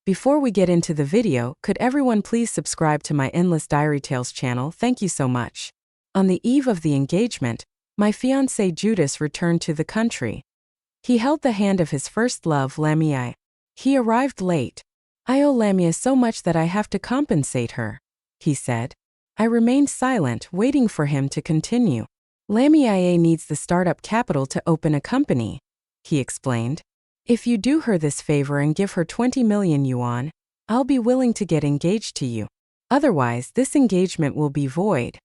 Before we get into the video, could everyone please subscribe to my Endless Diary Tales channel? Thank you so much. On the eve of the engagement, my fiancé Judas returned to the country. He held the hand of his first love, Lamia. He arrived late. I owe Lamia so much that I have to compensate her, he said. I remained silent, waiting for him to continue. Lamia needs the startup capital to open a company, he explained. If you do her this favor and give her 20 million yuan, I'll be willing to get engaged to you. Otherwise, this engagement will be void.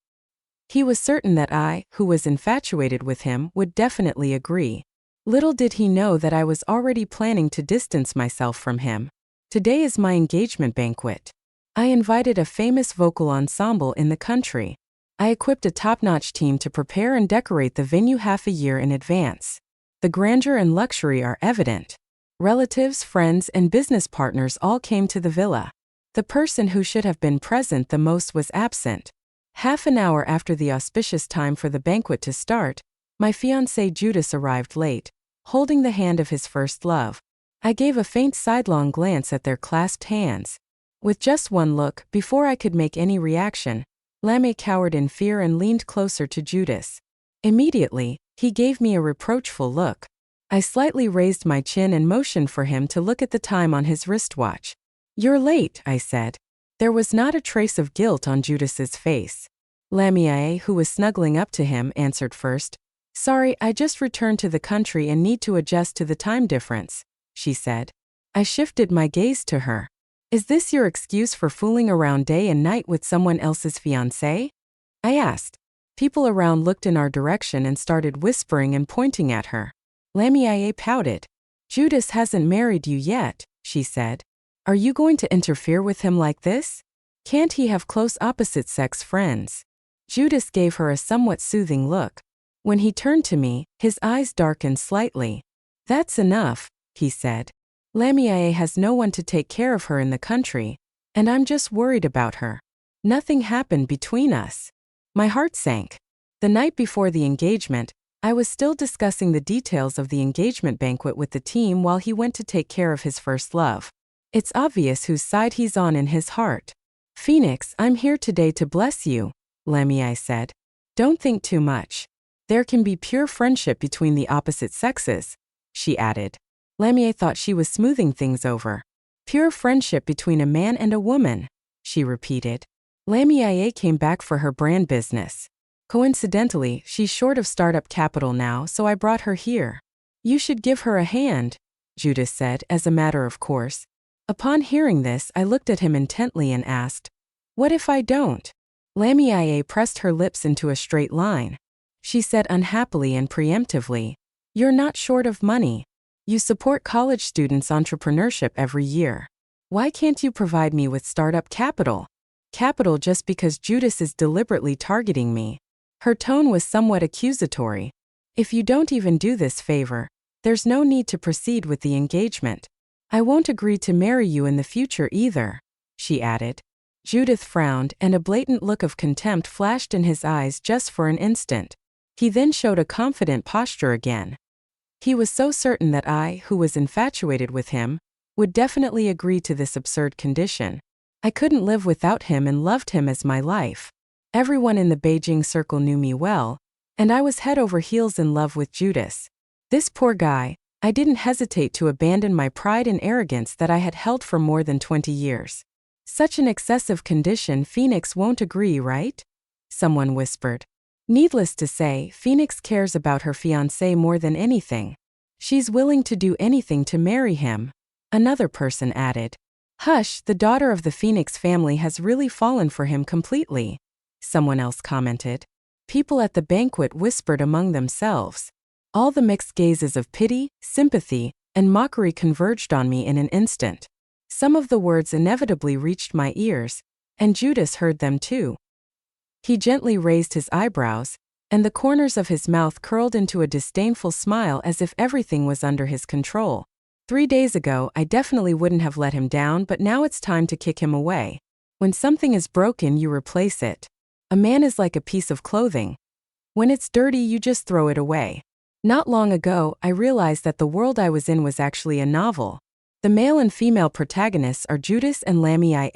He was certain that I, who was infatuated with him, would definitely agree. Little did he know that I was already planning to distance myself from him. Today is my engagement banquet. I invited a famous vocal ensemble in the country. I equipped a top-notch team to prepare and decorate the venue half a year in advance. The grandeur and luxury are evident. Relatives, friends, and business partners all came to the villa. The person who should have been present the most was absent. Half an hour after the auspicious time for the banquet to start, my fiancé Judas arrived late, holding the hand of his first love. I gave a faint sidelong glance at their clasped hands. With just one look, before I could make any reaction, Lamia cowered in fear and leaned closer to Judas. Immediately, he gave me a reproachful look. I slightly raised my chin and motioned for him to look at the time on his wristwatch. "You're late," I said. There was not a trace of guilt on Judas's face. Lamia, who was snuggling up to him, answered first. "Sorry, I just returned to the country and need to adjust to the time difference," she said. I shifted my gaze to her. "Is this your excuse for fooling around day and night with someone else's fiancé?" I asked. People around looked in our direction and started whispering and pointing at her. Lamia pouted. "Judas hasn't married you yet," she said. "Are you going to interfere with him like this? Can't he have close opposite-sex friends?" Judas gave her a somewhat soothing look. When he turned to me, his eyes darkened slightly. "That's enough," he said. "Lamia has no one to take care of her in the country, and I'm just worried about her. Nothing happened between us." My heart sank. The night before the engagement, I was still discussing the details of the engagement banquet with the team while he went to take care of his first love. It's obvious whose side he's on in his heart. "Phoenix, I'm here today to bless you," Lamia said. "Don't think too much. There can be pure friendship between the opposite sexes," she added. Lamia thought she was smoothing things over. "Pure friendship between a man and a woman," she repeated. Lamia came back for her brand business. Coincidentally, she's short of startup capital now, so I brought her here. "You should give her a hand," Judas said, as a matter of course. Upon hearing this, I looked at him intently and asked, "What if I don't?" Lamia pressed her lips into a straight line. She said unhappily and preemptively, "You're not short of money. You support college students' entrepreneurship every year. Why can't you provide me with startup capital?" Capital just because Judas is deliberately targeting me. Her tone was somewhat accusatory. "If you don't even do this favor, there's no need to proceed with the engagement. I won't agree to marry you in the future either," she added. Judith frowned, and a blatant look of contempt flashed in his eyes just for an instant. He then showed a confident posture again. He was so certain that I, who was infatuated with him, would definitely agree to this absurd condition. I couldn't live without him and loved him as my life. Everyone in the Beijing circle knew me well, and I was head over heels in love with Judas. This poor guy. I didn't hesitate to abandon my pride and arrogance that I had held for more than 20 years. "Such an excessive condition, Phoenix won't agree, right?" someone whispered. Needless to say, Phoenix cares about her fiancé more than anything. She's willing to do anything to marry him, another person added. "Hush, the daughter of the Phoenix family has really fallen for him completely," someone else commented. People at the banquet whispered among themselves. All the mixed gazes of pity, sympathy, and mockery converged on me in an instant. Some of the words inevitably reached my ears, and Judas heard them too. He gently raised his eyebrows, and the corners of his mouth curled into a disdainful smile as if everything was under his control. 3 days ago, I definitely wouldn't have let him down, but now it's time to kick him away. When something is broken, you replace it. A man is like a piece of clothing. When it's dirty, you just throw it away. Not long ago, I realized that the world I was in was actually a novel. The male and female protagonists are Judas and Lamia,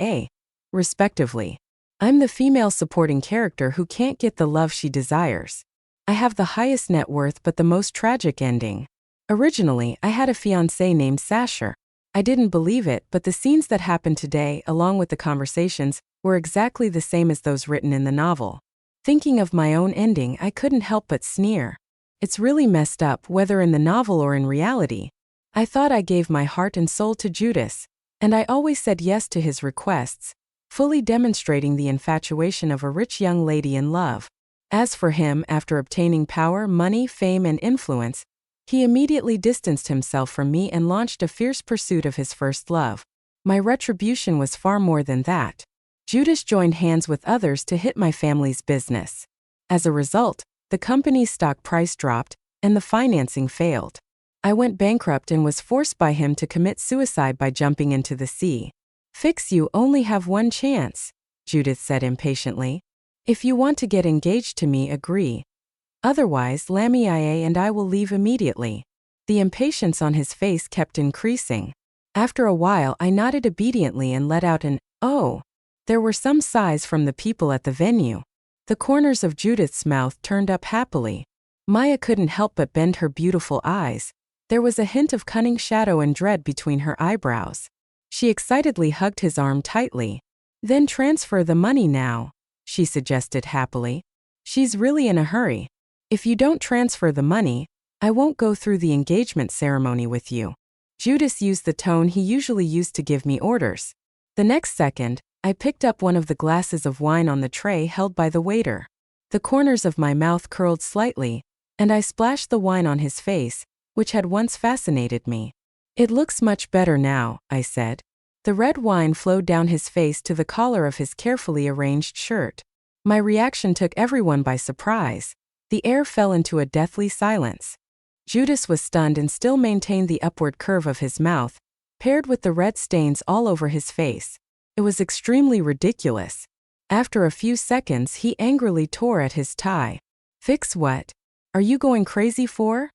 respectively. I'm the female supporting character who can't get the love she desires. I have the highest net worth but the most tragic ending. Originally, I had a fiancé named Sasher. I didn't believe it, but the scenes that happened today, along with the conversations, were exactly the same as those written in the novel. Thinking of my own ending, I couldn't help but sneer. It's really messed up, whether in the novel or in reality. I thought I gave my heart and soul to Judas, and I always said yes to his requests, fully demonstrating the infatuation of a rich young lady in love. As for him, after obtaining power, money, fame, and influence, he immediately distanced himself from me and launched a fierce pursuit of his first love. My retribution was far more than that. Judas joined hands with others to hit my family's business. As a result, the company's stock price dropped, and the financing failed. I went bankrupt and was forced by him to commit suicide by jumping into the sea. Fix, you only have one chance, Judith said impatiently. If you want to get engaged to me, agree. Otherwise, Lamia and I will leave immediately. The impatience on his face kept increasing. After a while, I nodded obediently and let out an, "Oh." There were some sighs from the people at the venue. The corners of Judith's mouth turned up happily. Maya couldn't help but bend her beautiful eyes. There was a hint of cunning shadow and dread between her eyebrows. She excitedly hugged his arm tightly. "Then transfer the money now," she suggested happily. "She's really in a hurry. If you don't transfer the money, I won't go through the engagement ceremony with you." Judas used the tone he usually used to give me orders. The next second, I picked up one of the glasses of wine on the tray held by the waiter. The corners of my mouth curled slightly, and I splashed the wine on his face, which had once fascinated me. "It looks much better now," I said. The red wine flowed down his face to the collar of his carefully arranged shirt. My reaction took everyone by surprise. The air fell into a deathly silence. Judas was stunned and still maintained the upward curve of his mouth, paired with the red stains all over his face. It was extremely ridiculous. After a few seconds, he angrily tore at his tie. "Fix what? Are you going crazy for?"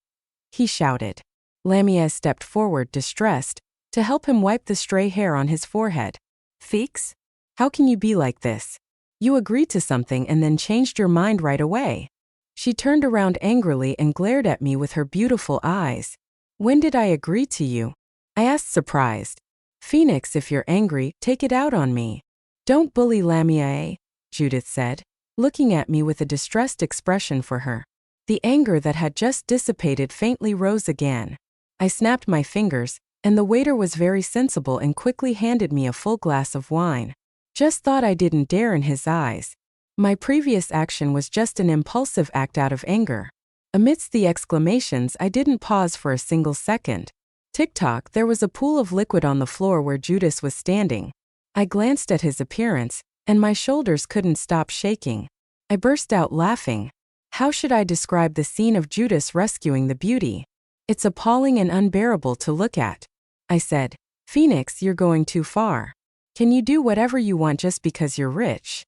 he shouted. Lamia stepped forward, distressed, to help him wipe the stray hair on his forehead. "Fix? How can you be like this? You agreed to something and then changed your mind right away." She turned around angrily and glared at me with her beautiful eyes. "When did I agree to you?" I asked, surprised. "Phoenix, if you're angry, take it out on me." "Don't bully Lamia," Judith said, looking at me with a distressed expression for her. The anger that had just dissipated faintly rose again. I snapped my fingers, and the waiter was very sensible and quickly handed me a full glass of wine. Just thought I didn't dare in his eyes. My previous action was just an impulsive act out of anger. Amidst the exclamations, I didn't pause for a single second. Tick-tock, there was a pool of liquid on the floor where Judas was standing. I glanced at his appearance, and my shoulders couldn't stop shaking. I burst out laughing. How should I describe the scene of Judas rescuing the beauty? It's appalling and unbearable to look at. I said, "Phoenix, you're going too far. Can you do whatever you want just because you're rich?"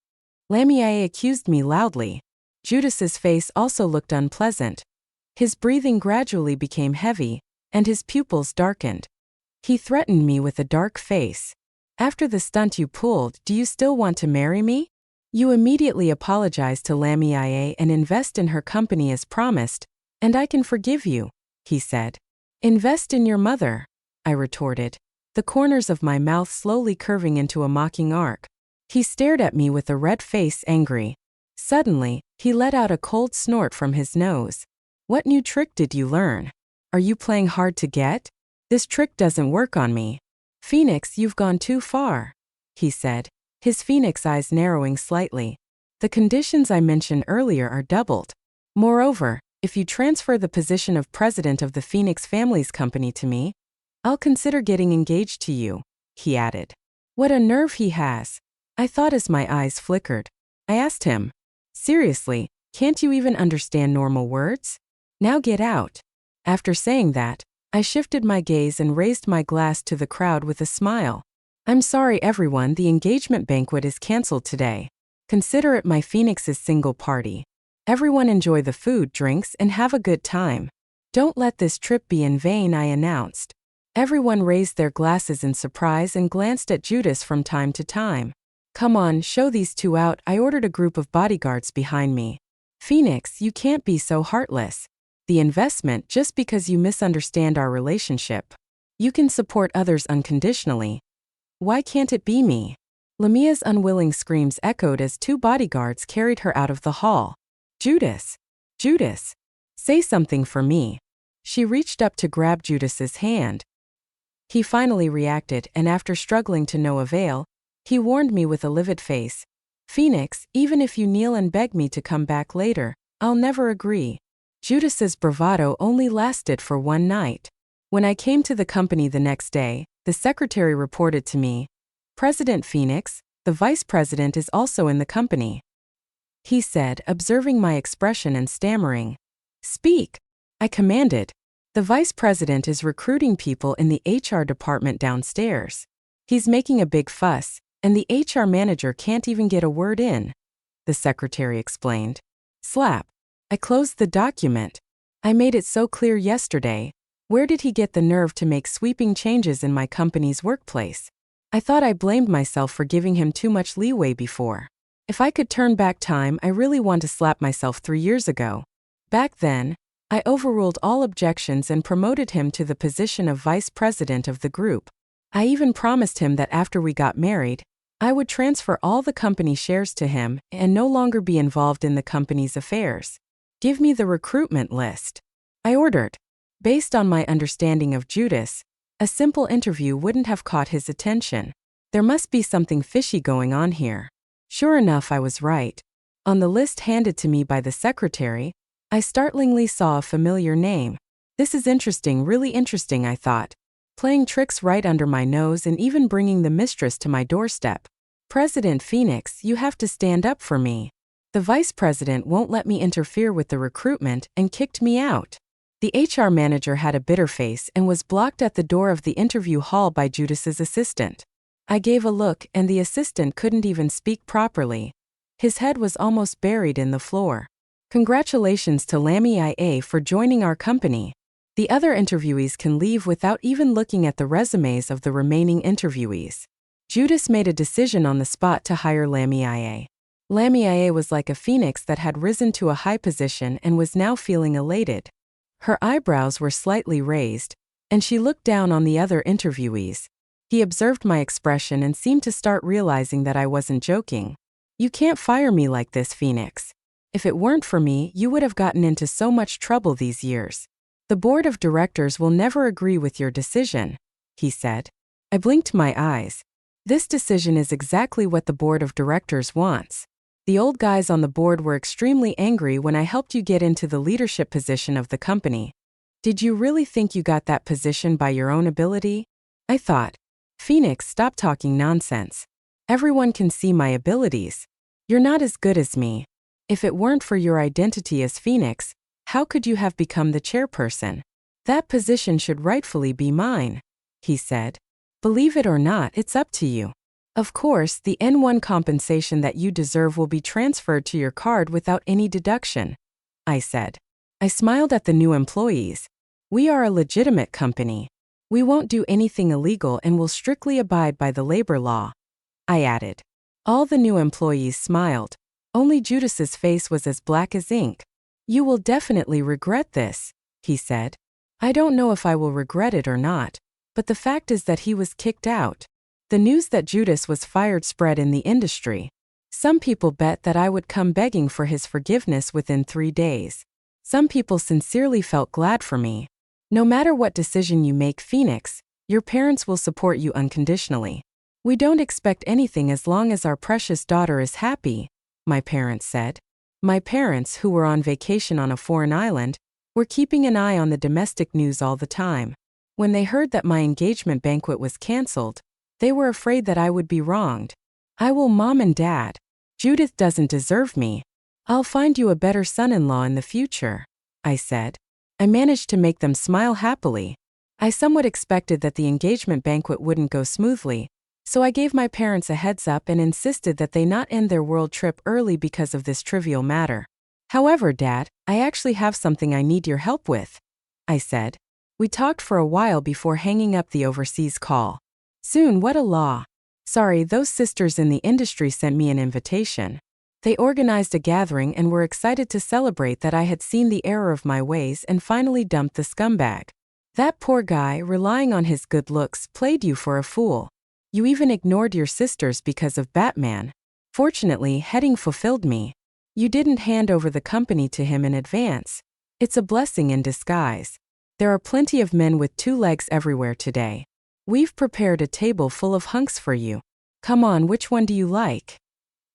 Lamia accused me loudly. Judas's face also looked unpleasant. His breathing gradually became heavy, and his pupils darkened. He threatened me with a dark face. "After the stunt you pulled, do you still want to marry me? You immediately apologize to Lamia and invest in her company as promised, and I can forgive you," he said. "Invest in your mother," I retorted, the corners of my mouth slowly curving into a mocking arc. He stared at me with a red face, angry. Suddenly, he let out a cold snort from his nose. "What new trick did you learn? Are you playing hard to get? This trick doesn't work on me." "Phoenix, you've gone too far," he said, his phoenix eyes narrowing slightly. "The conditions I mentioned earlier are doubled. Moreover, if you transfer the position of president of the Phoenix Families Company to me, I'll consider getting engaged to you," he added. What a nerve he has! I thought as my eyes flickered. I asked him, "Seriously, can't you even understand normal words? Now get out." After saying that, I shifted my gaze and raised my glass to the crowd with a smile. "I'm sorry everyone, the engagement banquet is cancelled today. Consider it my Phoenix's single party. Everyone enjoy the food, drinks, and have a good time. Don't let this trip be in vain," I announced. Everyone raised their glasses in surprise and glanced at Judas from time to time. "Come on, show these two out," I ordered a group of bodyguards behind me. "Phoenix, you can't be so heartless. The investment just because you misunderstand our relationship. You can support others unconditionally. Why can't it be me?" Lamia's unwilling screams echoed as two bodyguards carried her out of the hall. "Judas! Judas! Say something for me." She reached up to grab Judas's hand. He finally reacted, and after struggling to no avail, he warned me with a livid face, "Phoenix, even if you kneel and beg me to come back later, I'll never agree." Judas's bravado only lasted for one night. When I came to the company the next day, the secretary reported to me, "President Phoenix, the vice president is also in the company," he said, observing my expression and stammering. "Speak," I commanded. "The vice president is recruiting people in the HR department downstairs. He's making a big fuss, and the HR manager can't even get a word in," the secretary explained. Slap. I closed the document. I made it so clear yesterday. Where did he get the nerve to make sweeping changes in my company's workplace? I thought I blamed myself for giving him too much leeway before. If I could turn back time, I really want to slap myself 3 years ago. Back then, I overruled all objections and promoted him to the position of vice president of the group. I even promised him that after we got married, I would transfer all the company shares to him and no longer be involved in the company's affairs. "Give me the recruitment list," I ordered. Based on my understanding of Judas, a simple interview wouldn't have caught his attention. There must be something fishy going on here. Sure enough, I was right. On the list handed to me by the secretary, I startlingly saw a familiar name. This is interesting, really interesting, I thought. Playing tricks right under my nose and even bringing the mistress to my doorstep. "President Phoenix, you have to stand up for me. The vice president won't let me interfere with the recruitment and kicked me out." The HR manager had a bitter face and was blocked at the door of the interview hall by Judas's assistant. I gave a look, and the assistant couldn't even speak properly. His head was almost buried in the floor. "Congratulations to Lamia for joining our company. The other interviewees can leave without even looking at the resumes of the remaining interviewees." Judas made a decision on the spot to hire Lamia. Lamia was like a phoenix that had risen to a high position and was now feeling elated. Her eyebrows were slightly raised, and she looked down on the other interviewees. He observed my expression and seemed to start realizing that I wasn't joking. "You can't fire me like this, Phoenix. If it weren't for me, you would have gotten into so much trouble these years. The board of directors will never agree with your decision," he said. I blinked my eyes. This decision is exactly what the board of directors wants. The old guys on the board were extremely angry when I helped you get into the leadership position of the company. "Did you really think you got that position by your own ability?" I thought. "Phoenix, stop talking nonsense. Everyone can see my abilities. You're not as good as me. If it weren't for your identity as Phoenix, how could you have become the chairperson? That position should rightfully be mine," he said. "Believe it or not, it's up to you. Of course, the N1 compensation that you deserve will be transferred to your card without any deduction," I said. I smiled at the new employees. "We are a legitimate company. We won't do anything illegal and will strictly abide by the labor law," I added. All the new employees smiled. Only Judas's face was as black as ink. "You will definitely regret this," he said. "I don't know if I will regret it or not, but the fact is that he was kicked out." The news that Judas was fired spread in the industry. Some people bet that I would come begging for his forgiveness within 3 days. Some people sincerely felt glad for me. "No matter what decision you make, Phoenix, your parents will support you unconditionally. We don't expect anything as long as our precious daughter is happy," my parents said. My parents, who were on vacation on a foreign island, were keeping an eye on the domestic news all the time. When they heard that my engagement banquet was canceled, they were afraid that I would be wronged. "I will, Mom and Dad. Judith doesn't deserve me. I'll find you a better son-in-law in the future," I said. I managed to make them smile happily. I somewhat expected that the engagement banquet wouldn't go smoothly, so I gave my parents a heads up and insisted that they not end their world trip early because of this trivial matter. "However, Dad, I actually have something I need your help with," I said. We talked for a while before hanging up the overseas call. Soon, what a law. Sorry, those sisters in the industry sent me an invitation. They organized a gathering and were excited to celebrate that I had seen the error of my ways and finally dumped the scumbag. That poor guy, relying on his good looks, played you for a fool. You even ignored your sisters because of Batman. Fortunately, Heading fulfilled me. You didn't hand over the company to him in advance. It's a blessing in disguise. There are plenty of men with 2 legs everywhere today. We've prepared a table full of hunks for you. Come on, which one do you like?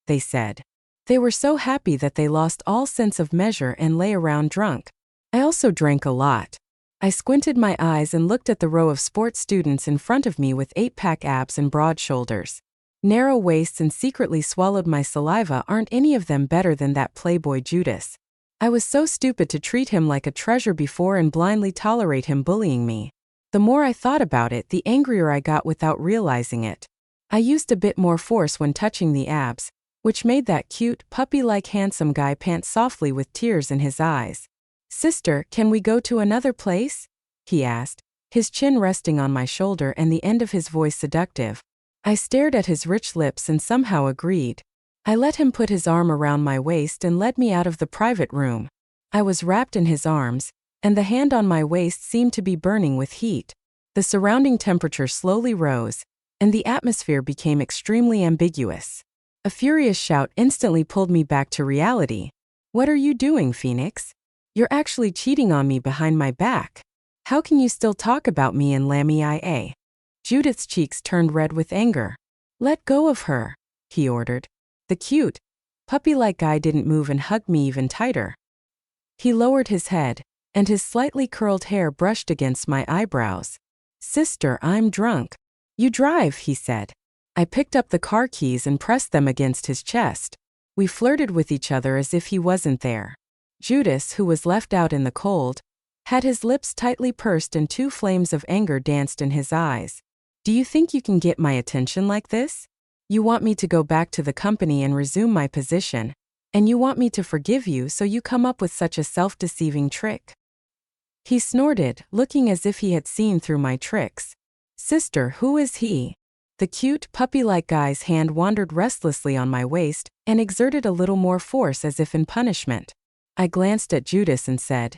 They said. They were so happy that they lost all sense of measure and lay around drunk. I also drank a lot. I squinted my eyes and looked at the row of sports students in front of me with 8-pack abs and broad shoulders. Narrow waists and secretly swallowed my saliva. Aren't any of them better than that playboy Judas? I was so stupid to treat him like a treasure before and blindly tolerate him bullying me. The more I thought about it, the angrier I got without realizing it. I used a bit more force when touching the abs, which made that cute, puppy-like handsome guy pant softly with tears in his eyes. Sister, can we go to another place? He asked, his chin resting on my shoulder and the end of his voice seductive. I stared at his rich lips and somehow agreed. I let him put his arm around my waist and led me out of the private room. I was wrapped in his arms, and the hand on my waist seemed to be burning with heat. The surrounding temperature slowly rose, and the atmosphere became extremely ambiguous. A furious shout instantly pulled me back to reality. What are you doing, Phoenix? You're actually cheating on me behind my back. How can you still talk about me and Lammy IA? Judith's cheeks turned red with anger. Let go of her, he ordered. The cute, puppy-like guy didn't move and hugged me even tighter. He lowered his head, and his slightly curled hair brushed against my eyebrows. Sister, I'm drunk. You drive, he said. I picked up the car keys and pressed them against his chest. We flirted with each other as if he wasn't there. Judas, who was left out in the cold, had his lips tightly pursed and 2 flames of anger danced in his eyes. Do you think you can get my attention like this? You want me to go back to the company and resume my position, and you want me to forgive you, so you come up with such a self-deceiving trick. He snorted, looking as if he had seen through my tricks. Sister, who is he? The cute, puppy-like guy's hand wandered restlessly on my waist and exerted a little more force as if in punishment. I glanced at Judas and said,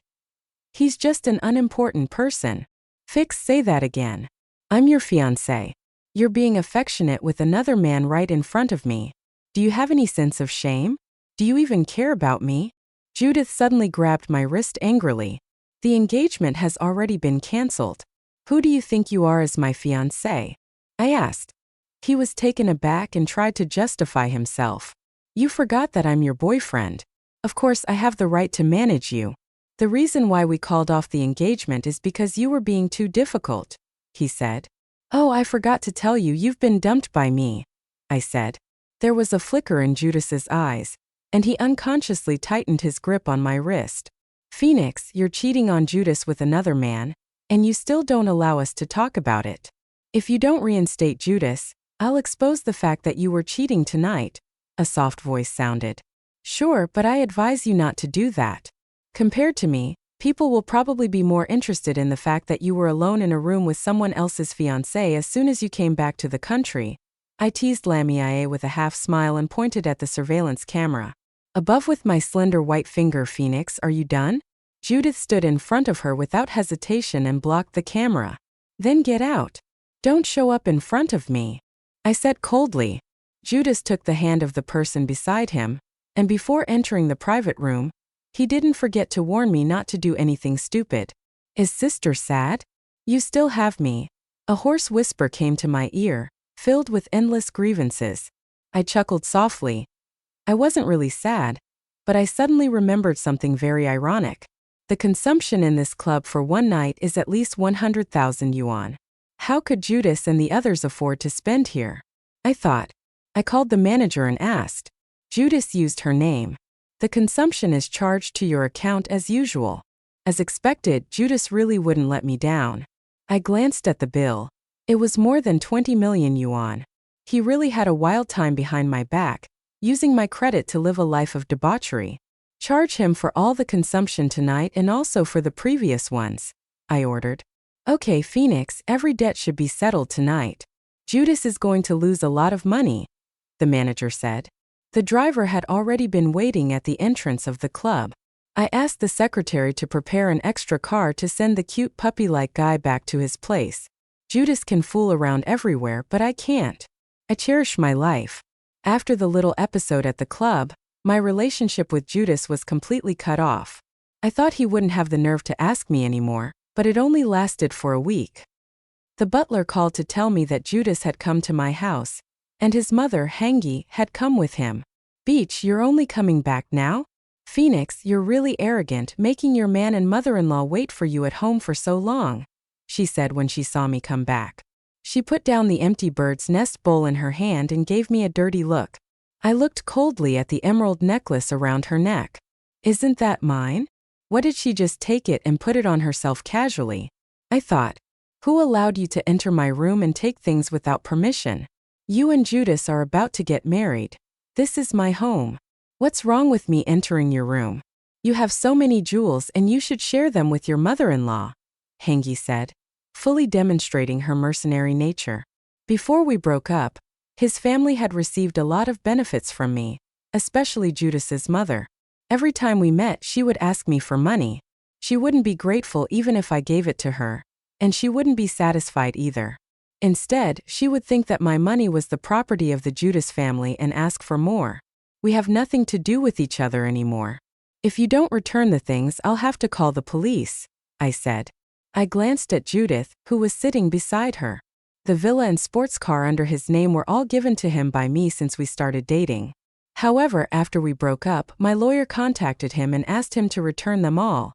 He's just an unimportant person. Fix, say that again. I'm your fiancé. You're being affectionate with another man right in front of me. Do you have any sense of shame? Do you even care about me? Judith suddenly grabbed my wrist angrily. The engagement has already been cancelled. Who do you think you are as my fiancé? I asked. He was taken aback and tried to justify himself. You forgot that I'm your boyfriend. Of course, I have the right to manage you. The reason why we called off the engagement is because you were being too difficult, he said. Oh, I forgot to tell you, you've been dumped by me, I said. There was a flicker in Judas's eyes, and he unconsciously tightened his grip on my wrist. Phoenix, you're cheating on Judas with another man, and you still don't allow us to talk about it. If you don't reinstate Judas, I'll expose the fact that you were cheating tonight, a soft voice sounded. Sure, but I advise you not to do that. Compared to me, people will probably be more interested in the fact that you were alone in a room with someone else's fiancé as soon as you came back to the country. I teased Lamia with a half smile and pointed at the surveillance camera. Above with my slender white finger, Phoenix, are you done? Judith stood in front of her without hesitation and blocked the camera. Then get out. Don't show up in front of me, I said coldly. Judas took the hand of the person beside him, and before entering the private room, he didn't forget to warn me not to do anything stupid. Is sister sad? You still have me. A hoarse whisper came to my ear, filled with endless grievances. I chuckled softly. I wasn't really sad, but I suddenly remembered something very ironic. The consumption in this club for one night is at least 100,000 yuan. How could Judas and the others afford to spend here? I thought. I called the manager and asked. Judas used her name. The consumption is charged to your account as usual. As expected, Judas really wouldn't let me down. I glanced at the bill. It was more than 20 million yuan. He really had a wild time behind my back, using my credit to live a life of debauchery. Charge him for all the consumption tonight and also for the previous ones, I ordered. Okay, Phoenix, every debt should be settled tonight. Judas is going to lose a lot of money, the manager said. The driver had already been waiting at the entrance of the club. I asked the secretary to prepare an extra car to send the cute puppy-like guy back to his place. Judas can fool around everywhere, but I can't. I cherish my life. After the little episode at the club, my relationship with Judas was completely cut off. I thought he wouldn't have the nerve to ask me anymore, but it only lasted for a week. The butler called to tell me that Judas had come to my house, and his mother, Hangi, had come with him. Beach, you're only coming back now? Phoenix, you're really arrogant, making your man and mother-in-law wait for you at home for so long, she said when she saw me come back. She put down the empty bird's nest bowl in her hand and gave me a dirty look. I looked coldly at the emerald necklace around her neck. Isn't that mine? What did she just take it and put it on herself casually? I thought, who allowed you to enter my room and take things without permission? You and Judas are about to get married. This is my home. What's wrong with me entering your room? You have so many jewels and you should share them with your mother-in-law, Hangi said, fully demonstrating her mercenary nature. Before we broke up, his family had received a lot of benefits from me, especially Judas's mother. Every time we met, she would ask me for money. She wouldn't be grateful even if I gave it to her, and she wouldn't be satisfied either. Instead, she would think that my money was the property of the Judas family and ask for more. We have nothing to do with each other anymore. If you don't return the things, I'll have to call the police, I said. I glanced at Judith, who was sitting beside her. The villa and sports car under his name were all given to him by me since we started dating. However, after we broke up, my lawyer contacted him and asked him to return them all.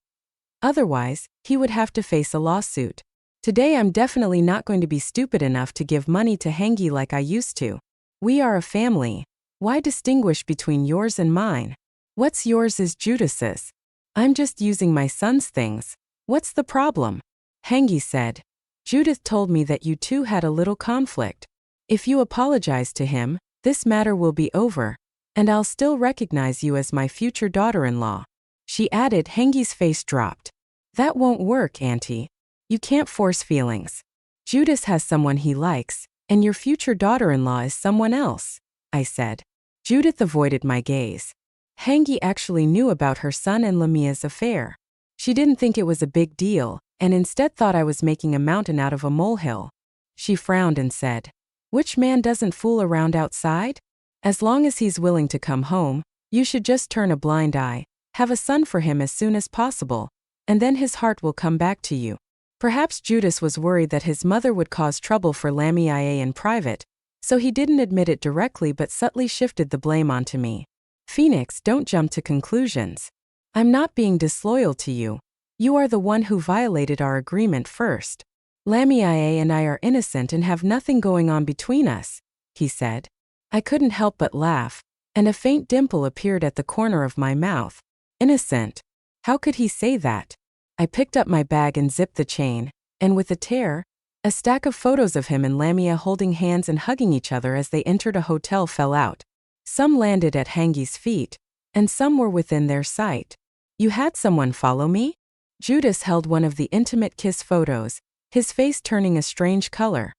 Otherwise, he would have to face a lawsuit. Today I'm definitely not going to be stupid enough to give money to Hangi like I used to. We are a family. Why distinguish between yours and mine? What's yours is Judas's. I'm just using my son's things. What's the problem? Hangi said. Judith told me that you two had a little conflict. If you apologize to him, this matter will be over, and I'll still recognize you as my future daughter-in-law. She added. Hangi's face dropped. That won't work, Auntie. You can't force feelings. Judas has someone he likes, and your future daughter-in-law is someone else, I said. Judith avoided my gaze. Hangi actually knew about her son and Lamia's affair. She didn't think it was a big deal, and instead thought I was making a mountain out of a molehill. She frowned and said, "Which man doesn't fool around outside? As long as he's willing to come home, you should just turn a blind eye, have a son for him as soon as possible, and then his heart will come back to you." Perhaps Judas was worried that his mother would cause trouble for Lamia in private, so he didn't admit it directly but subtly shifted the blame onto me. Phoenix, don't jump to conclusions. I'm not being disloyal to you. You are the one who violated our agreement first. Lamia and I are innocent and have nothing going on between us, he said. I couldn't help but laugh, and a faint dimple appeared at the corner of my mouth. Innocent? How could he say that? I picked up my bag and zipped the chain, and with a tear, a stack of photos of him and Lamia holding hands and hugging each other as they entered a hotel fell out. Some landed at Hangi's feet, and some were within their sight. You had someone follow me? Judas held one of the intimate kiss photos, his face turning a strange color.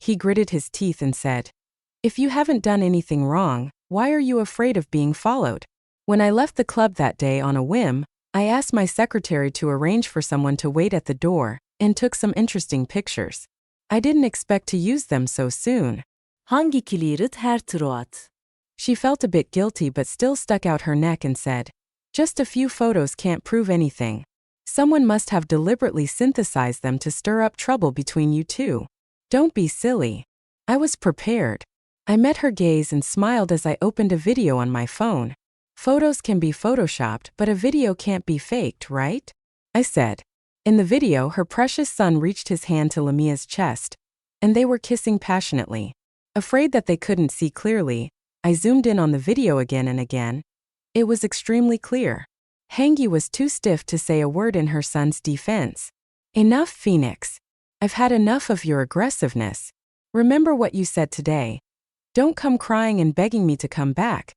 He gritted his teeth and said, "If you haven't done anything wrong, why are you afraid of being followed?" When I left the club that day on a whim, I asked my secretary to arrange for someone to wait at the door, and took some interesting pictures. I didn't expect to use them so soon. Hangi kilirit her troat? She felt a bit guilty but still stuck out her neck and said, "Just a few photos can't prove anything. Someone must have deliberately synthesized them to stir up trouble between you two. Don't be silly." I was prepared. I met her gaze and smiled as I opened a video on my phone. Photos can be photoshopped, but a video can't be faked, right? I said. In the video, her precious son reached his hand to Lamia's chest, and they were kissing passionately. Afraid that they couldn't see clearly, I zoomed in on the video again and again. It was extremely clear. Hangi was too stiff to say a word in her son's defense. "Enough, Phoenix. I've had enough of your aggressiveness. Remember what you said today. Don't come crying and begging me to come back."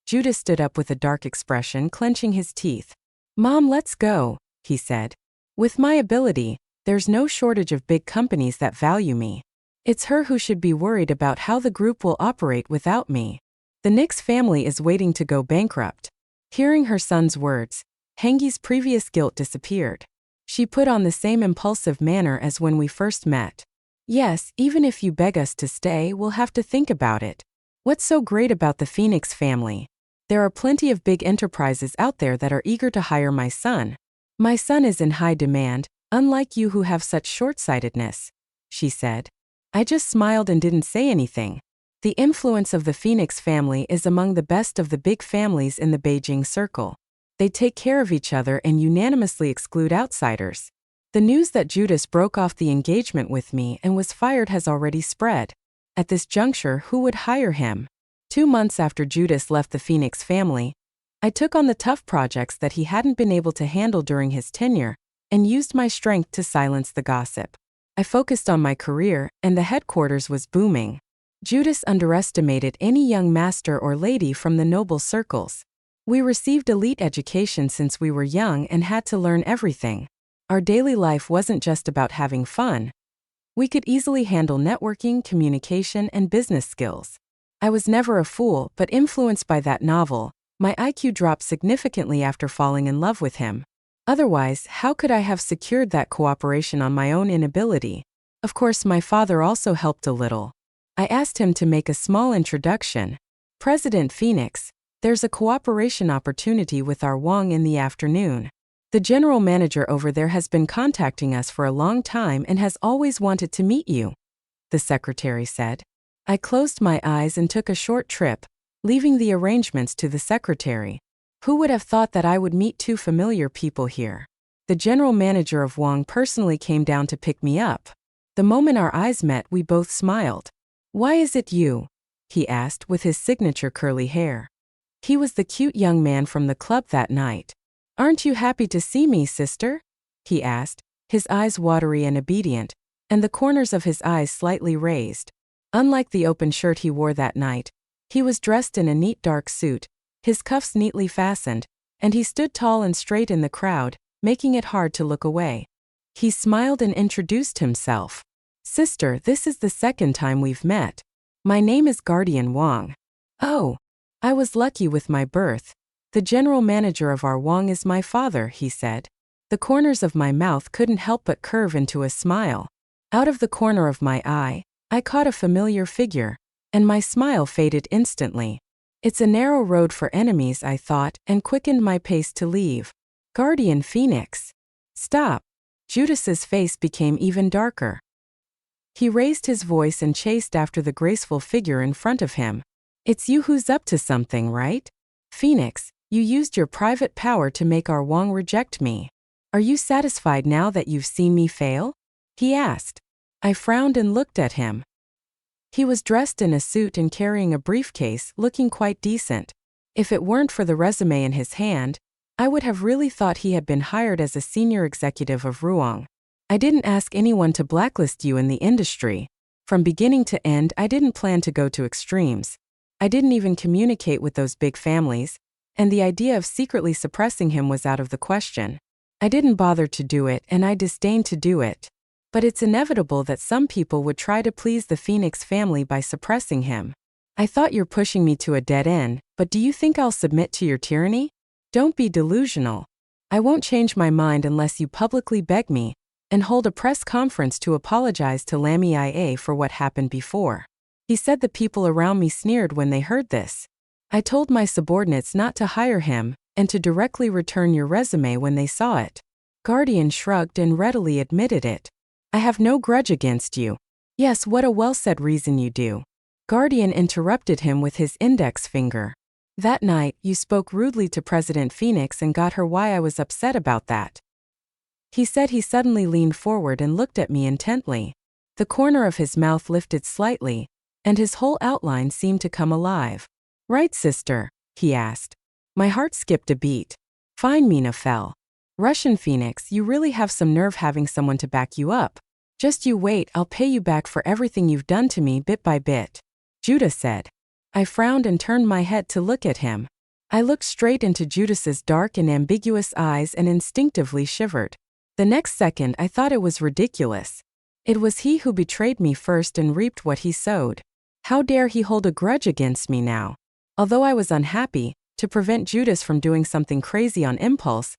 Judas stood up with a dark expression, clenching his teeth. "Mom, let's go," he said. With my ability, There's no shortage of big companies that value me. It's her who should be worried about how the group will operate without me. The Nix family is waiting to go bankrupt." Hearing her son's words, Hengi's previous guilt disappeared. She put on the same impulsive manner as when we first met. "Yes, even if you beg us to stay, we'll have to think about it. What's so great about the Phoenix family? There are plenty of big enterprises out there that are eager to hire my son. My son is in high demand, unlike you who have such short-sightedness," she said. I just smiled and didn't say anything. The influence of the Phoenix family is among the best of the big families in the Beijing circle. They take care of each other and unanimously exclude outsiders. The news that Judas broke off the engagement with me and was fired has already spread. At this juncture, who would hire him? 2 months after Judas left the Phoenix family, I took on the tough projects that he hadn't been able to handle during his tenure and used my strength to silence the gossip. I focused on my career, and the headquarters was booming. Judas underestimated any young master or lady from the noble circles. We received elite education since we were young and had to learn everything. Our daily life wasn't just about having fun. We could easily handle networking, communication, and business skills. I was never a fool, but influenced by that novel, my IQ dropped significantly after falling in love with him. Otherwise, how could I have secured that cooperation on my own inability? Of course, my father also helped a little. I asked him to make a small introduction. "President Phoenix, there's a cooperation opportunity with our Wong in the afternoon. The general manager over there has been contacting us for a long time and has always wanted to meet you," the secretary said. I closed my eyes and took a short trip, leaving the arrangements to the secretary. Who would have thought that I would meet 2 familiar people here? The general manager of Wong personally came down to pick me up. The moment our eyes met, we both smiled. "Why is it you?" he asked with his signature curly hair. He was the cute young man from the club that night. "Aren't you happy to see me, sister?" he asked, his eyes watery and obedient, and the corners of his eyes slightly raised. Unlike the open shirt he wore that night, he was dressed in a neat dark suit, his cuffs neatly fastened, and he stood tall and straight in the crowd, making it hard to look away. He smiled and introduced himself. "Sister, this is the second time we've met. My name is Guardian Wong." "Oh, I was lucky with my birth. The general manager of our Wong is my father," he said. The corners of my mouth couldn't help but curve into a smile. Out of the corner of my eye, I caught a familiar figure, and my smile faded instantly. It's a narrow road for enemies, I thought, and quickened my pace to leave. "Guardian Phoenix. Stop." Judas's face became even darker. He raised his voice and chased after the graceful figure in front of him. "It's you who's up to something, right? Phoenix, you used your private power to make our Wong reject me. Are you satisfied now that you've seen me fail?" he asked. I frowned and looked at him. He was dressed in a suit and carrying a briefcase, looking quite decent. If it weren't for the resume in his hand, I would have really thought he had been hired as a senior executive of Ruong. "I didn't ask anyone to blacklist you in the industry. From beginning to end, I didn't plan to go to extremes. I didn't even communicate with those big families, and the idea of secretly suppressing him was out of the question. I didn't bother to do it, and I disdained to do it. But it's inevitable that some people would try to please the Phoenix family by suppressing him. I thought you're pushing me to a dead end, but do you think I'll submit to your tyranny? Don't be delusional. I won't change my mind unless you publicly beg me and hold a press conference to apologize to Lammy IA for what happened before." He said the people around me sneered when they heard this. I told my subordinates not to hire him and to directly return your resume when they saw it. Guardian shrugged and readily admitted it. "I have no grudge against you." "Yes, what a well-said reason you do." Guardian interrupted him with his index finger. "That night, you spoke rudely to President Phoenix and got her why I was upset about that." He said. He suddenly leaned forward and looked at me intently. The corner of his mouth lifted slightly, and his whole outline seemed to come alive. "Right, sister?" he asked. My heart skipped a beat. "Fine, Mina fell. Russian Phoenix, you really have some nerve having someone to back you up. Just you wait, I'll pay you back for everything you've done to me bit by bit," Judas said. I frowned and turned my head to look at him. I looked straight into Judas's dark and ambiguous eyes and instinctively shivered. The next second I thought it was ridiculous. It was he who betrayed me first and reaped what he sowed. How dare he hold a grudge against me now? Although I was unhappy, to prevent Judas from doing something crazy on impulse,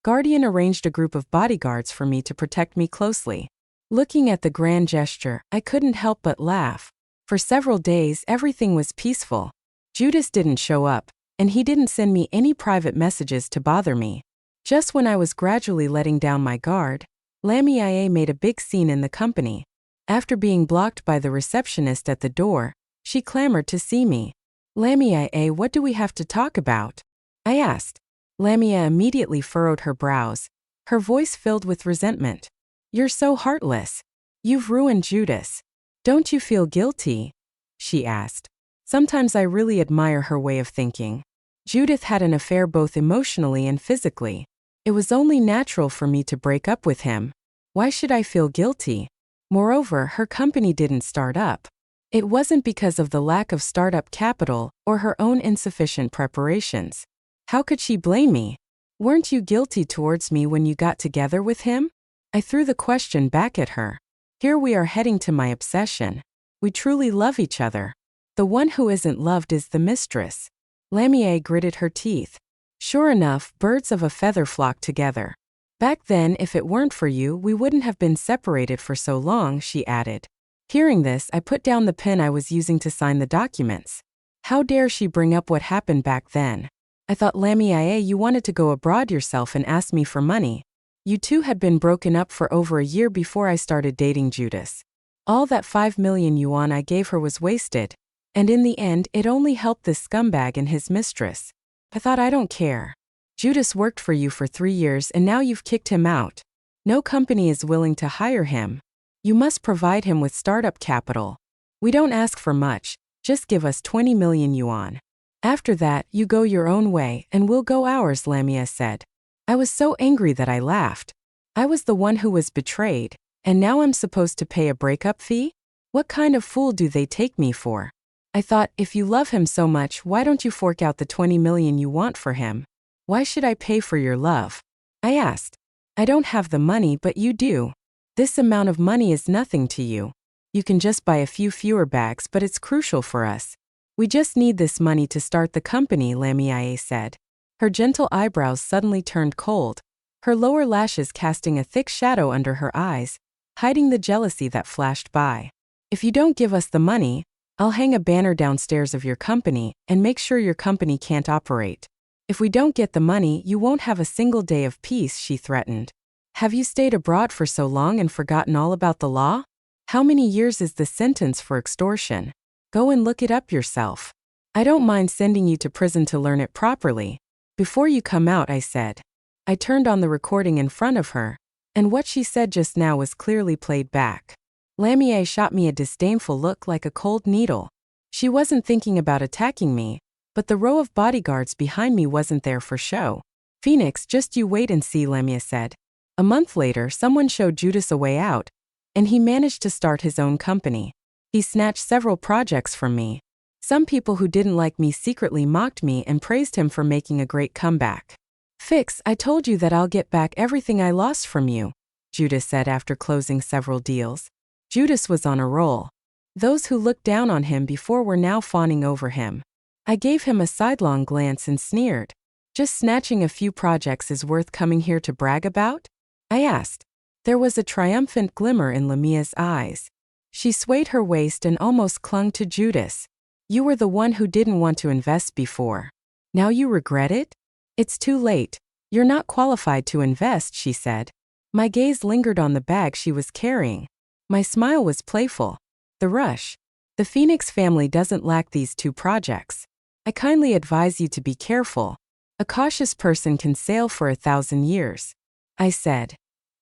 Guardian arranged a group of bodyguards for me to protect me closely. Looking at the grand gesture, I couldn't help but laugh. For several days, everything was peaceful. Judas didn't show up, and he didn't send me any private messages to bother me. Just when I was gradually letting down my guard, Lamia made a big scene in the company. After being blocked by the receptionist at the door, she clamored to see me. Lamia, what do we have to talk about? I asked. Lamia immediately furrowed her brows, her voice filled with resentment. You're so heartless. You've ruined Judas. Don't you feel guilty? She asked. Sometimes I really admire her way of thinking. Judith had an affair both emotionally and physically. It was only natural for me to break up with him. Why should I feel guilty? Moreover, her company didn't start up. It wasn't because of the lack of startup capital or her own insufficient preparations. How could she blame me? Weren't you guilty towards me when you got together with him? I threw the question back at her. Here we are heading to my obsession. We truly love each other. The one who isn't loved is the mistress. Lamia gritted her teeth. Sure enough, birds of a feather flock together. Back then, if it weren't for you, we wouldn't have been separated for so long, she added. Hearing this, I put down the pen I was using to sign the documents. How dare she bring up what happened back then? I thought, Lamia, you wanted to go abroad yourself and asked me for money. You two had been broken up for over a year before I started dating Judas. All that 5 million yuan I gave her was wasted. And in the end, it only helped this scumbag and his mistress. I thought, I don't care. Judas worked for you for 3 years and now you've kicked him out. No company is willing to hire him. You must provide him with startup capital. We don't ask for much, just give us 20 million yuan. After that, you go your own way and we'll go ours, Lamia said. I was so angry that I laughed. I was the one who was betrayed, and now I'm supposed to pay a breakup fee? What kind of fool do they take me for? I thought, if you love him so much, why don't you fork out the 20 million you want for him? Why should I pay for your love? I asked. I don't have the money, but you do. This amount of money is nothing to you. You can just buy a few fewer bags, but it's crucial for us. We just need this money to start the company, Lamia said. Her gentle eyebrows suddenly turned cold, her lower lashes casting a thick shadow under her eyes, hiding the jealousy that flashed by. If you don't give us the money, I'll hang a banner downstairs of your company and make sure your company can't operate. If we don't get the money, you won't have a single day of peace, she threatened. Have you stayed abroad for so long and forgotten all about the law? How many years is the sentence for extortion? Go and look it up yourself. I don't mind sending you to prison to learn it properly. Before you come out, I said. I turned on the recording in front of her, and what she said just now was clearly played back. Lamia shot me a disdainful look like a cold needle. She wasn't thinking about attacking me, but the row of bodyguards behind me wasn't there for show. Phoenix, just you wait and see, Lamia said. A month later, someone showed Judas a way out, and he managed to start his own company. He snatched several projects from me. Some people who didn't like me secretly mocked me and praised him for making a great comeback. Fix, I told you that I'll get back everything I lost from you, Judas said after closing several deals. Judas was on a roll. Those who looked down on him before were now fawning over him. I gave him a sidelong glance and sneered. Just snatching a few projects is worth coming here to brag about? I asked. There was a triumphant glimmer in Lamia's eyes. She swayed her waist and almost clung to Judas. You were the one who didn't want to invest before. Now you regret it? It's too late. You're not qualified to invest, she said. My gaze lingered on the bag she was carrying. My smile was playful. The rush. The Phoenix family doesn't lack these 2 projects. I kindly advise you to be careful. A cautious person can sail for 1,000 years. I said.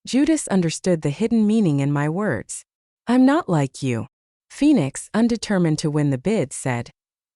Judas understood the hidden meaning in my words. I'm not like you. Phoenix, undetermined to win the bid, said.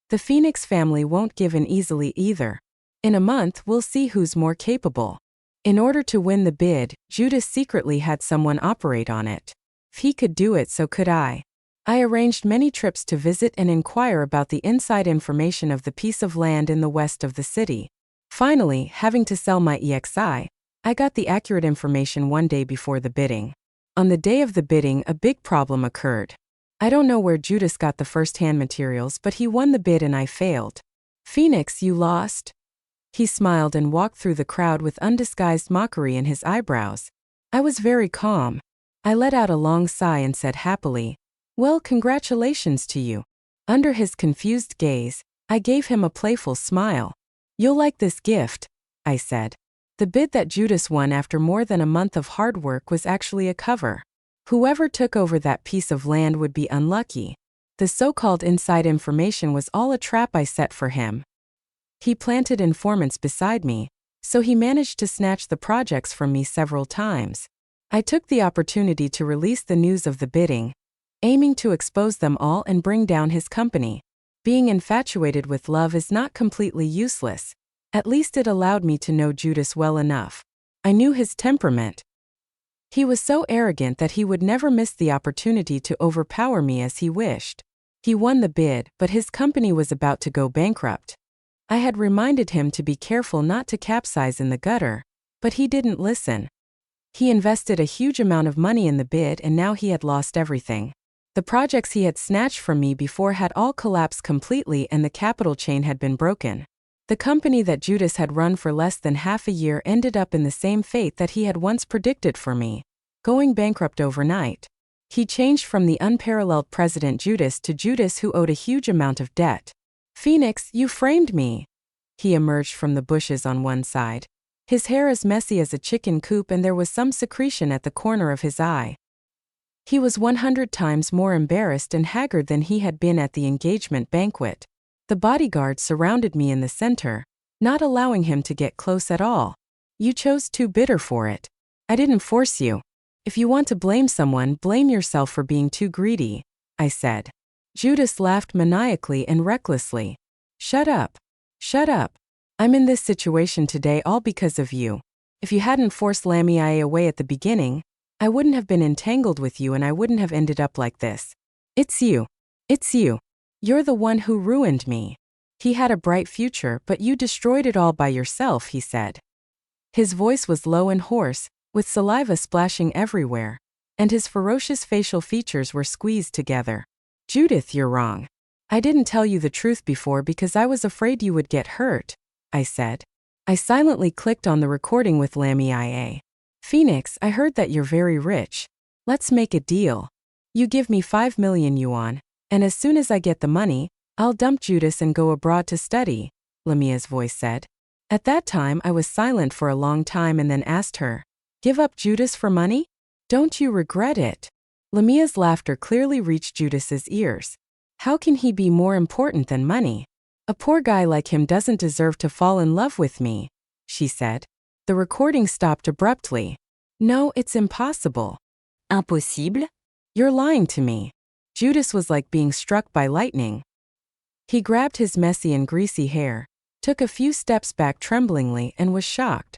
The Phoenix family won't give in easily either. In a month, we'll see who's more capable. In order to win the bid, Judas secretly had someone operate on it. If he could do it, so could I. I arranged many trips to visit and inquire about the inside information of the piece of land in the west of the city. Finally, having to sell my EXI, I got the accurate information one day before the bidding. On the day of the bidding, a big problem occurred. I don't know where Judas got the first-hand materials, but he won the bid and I failed. Phoenix, you lost? He smiled and walked through the crowd with undisguised mockery in his eyebrows. I was very calm. I let out a long sigh and said happily, "Well, congratulations to you." Under his confused gaze, I gave him a playful smile. "You'll like this gift," I said. The bid that Judas won after more than a month of hard work was actually a cover. Whoever took over that piece of land would be unlucky. The so-called inside information was all a trap I set for him. He planted informants beside me, so he managed to snatch the projects from me several times. I took the opportunity to release the news of the bidding, aiming to expose them all and bring down his company. Being infatuated with love is not completely useless. At least it allowed me to know Judas well enough. I knew his temperament. He was so arrogant that he would never miss the opportunity to overpower me as he wished. He won the bid, but his company was about to go bankrupt. I had reminded him to be careful not to capsize in the gutter, but he didn't listen. He invested a huge amount of money in the bid and now he had lost everything. The projects he had snatched from me before had all collapsed completely and the capital chain had been broken. The company that Judas had run for less than half a year ended up in the same fate that he had once predicted for me, going bankrupt overnight. He changed from the unparalleled President Judas to Judas who owed a huge amount of debt. "Phoenix, you framed me." He emerged from the bushes on one side. His hair as messy as a chicken coop and there was some secretion at the corner of his eye. He was 100 times more embarrassed and haggard than he had been at the engagement banquet. The bodyguards surrounded me in the center, not allowing him to get close at all. "You chose too bitter for it. I didn't force you. If you want to blame someone, blame yourself for being too greedy," I said. Judas laughed maniacally and recklessly. "Shut up. Shut up. I'm in this situation today all because of you. If you hadn't forced Lamii away at the beginning, I wouldn't have been entangled with you and I wouldn't have ended up like this. It's you. It's you. You're the one who ruined me. He had a bright future, but you destroyed it all by yourself," he said. His voice was low and hoarse, with saliva splashing everywhere, and his ferocious facial features were squeezed together. "Judith, you're wrong. I didn't tell you the truth before because I was afraid you would get hurt," I said. I silently clicked on the recording with Lamii. "Phoenix, I heard that you're very rich. Let's make a deal. You give me 5 million yuan, and as soon as I get the money, I'll dump Judas and go abroad to study," Lamia's voice said. At that time I was silent for a long time and then asked her, "Give up Judas for money? Don't you regret it?" Lamia's laughter clearly reached Judas's ears. "How can he be more important than money? A poor guy like him doesn't deserve to fall in love with me," she said. The recording stopped abruptly. "No, it's impossible." Impossible? "You're lying to me." Judas was like being struck by lightning. He grabbed his messy and greasy hair, took a few steps back tremblingly and was shocked.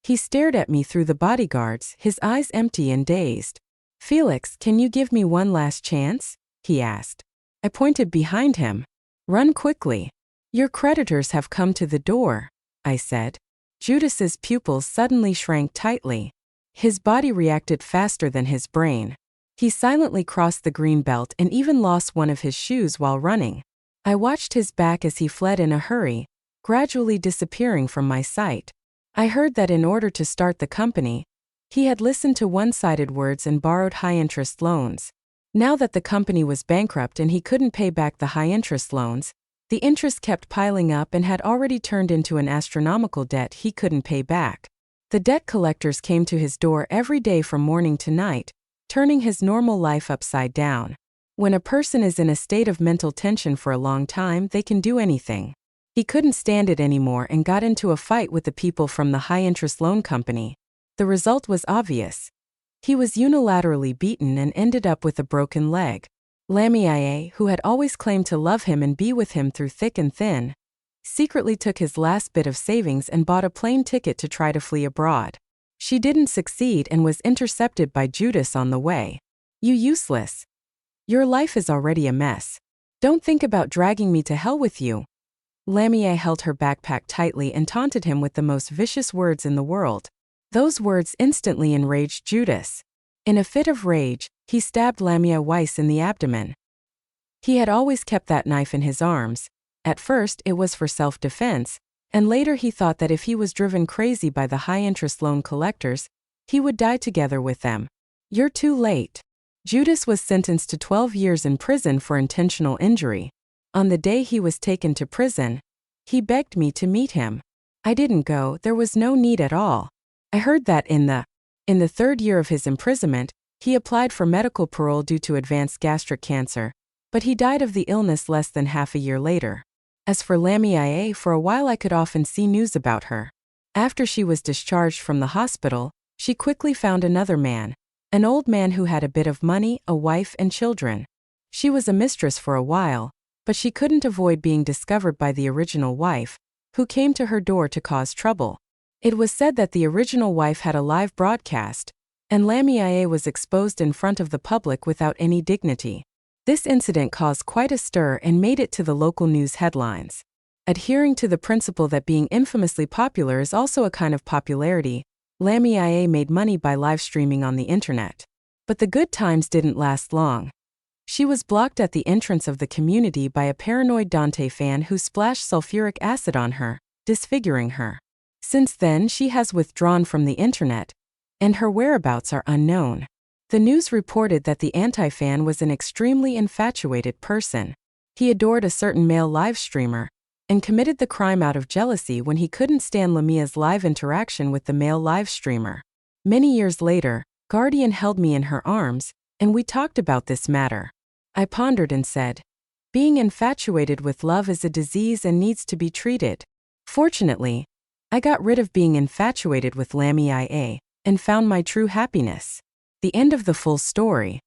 He stared at me through the bodyguards, his eyes empty and dazed. "Felix, can you give me one last chance?" he asked. I pointed behind him. "Run quickly. Your creditors have come to the door," I said. Judas's pupils suddenly shrank tightly. His body reacted faster than his brain. He silently crossed the green belt and even lost one of his shoes while running. I watched his back as he fled in a hurry, gradually disappearing from my sight. I heard that in order to start the company, he had listened to one-sided words and borrowed high-interest loans. Now that the company was bankrupt and he couldn't pay back the high-interest loans, the interest kept piling up and had already turned into an astronomical debt he couldn't pay back. The debt collectors came to his door every day from morning to night, turning his normal life upside down. When a person is in a state of mental tension for a long time, they can do anything. He couldn't stand it anymore and got into a fight with the people from the high-interest loan company. The result was obvious. He was unilaterally beaten and ended up with a broken leg. Lamii, who had always claimed to love him and be with him through thick and thin, secretly took his last bit of savings and bought a plane ticket to try to flee abroad. She didn't succeed and was intercepted by Judas on the way. "You useless. Your life is already a mess. Don't think about dragging me to hell with you." Lamia held her backpack tightly and taunted him with the most vicious words in the world. Those words instantly enraged Judas. In a fit of rage, he stabbed Lamia Weiss in the abdomen. He had always kept that knife in his arms. At first, it was for self-defense, and later he thought that if he was driven crazy by the high-interest loan collectors, he would die together with them. You're too late. Judas was sentenced to 12 years in prison for intentional injury. On the day he was taken to prison, he begged me to meet him. I didn't go, there was no need at all. I heard that in the third year of his imprisonment, he applied for medical parole due to advanced gastric cancer, but he died of the illness less than half a year later. As for Lamia, for a while I could often see news about her. After she was discharged from the hospital, she quickly found another man, an old man who had a bit of money, a wife and children. She was a mistress for a while, but she couldn't avoid being discovered by the original wife, who came to her door to cause trouble. It was said that the original wife had a live broadcast, and Lamia was exposed in front of the public without any dignity. This incident caused quite a stir and made it to the local news headlines. Adhering to the principle that being infamously popular is also a kind of popularity, Lamia made money by live streaming on the internet. But the good times didn't last long. She was blocked at the entrance of the community by a paranoid Dante fan who splashed sulfuric acid on her, disfiguring her. Since then, she has withdrawn from the internet, and her whereabouts are unknown. The news reported that the anti-fan was an extremely infatuated person. He adored a certain male live streamer, and committed the crime out of jealousy when he couldn't stand Lamia's live interaction with the male live streamer. Many years later, Guardian held me in her arms, and we talked about this matter. I pondered and said, being infatuated with love is a disease and needs to be treated. Fortunately, I got rid of being infatuated with Lamia and found my true happiness. The end of the full story.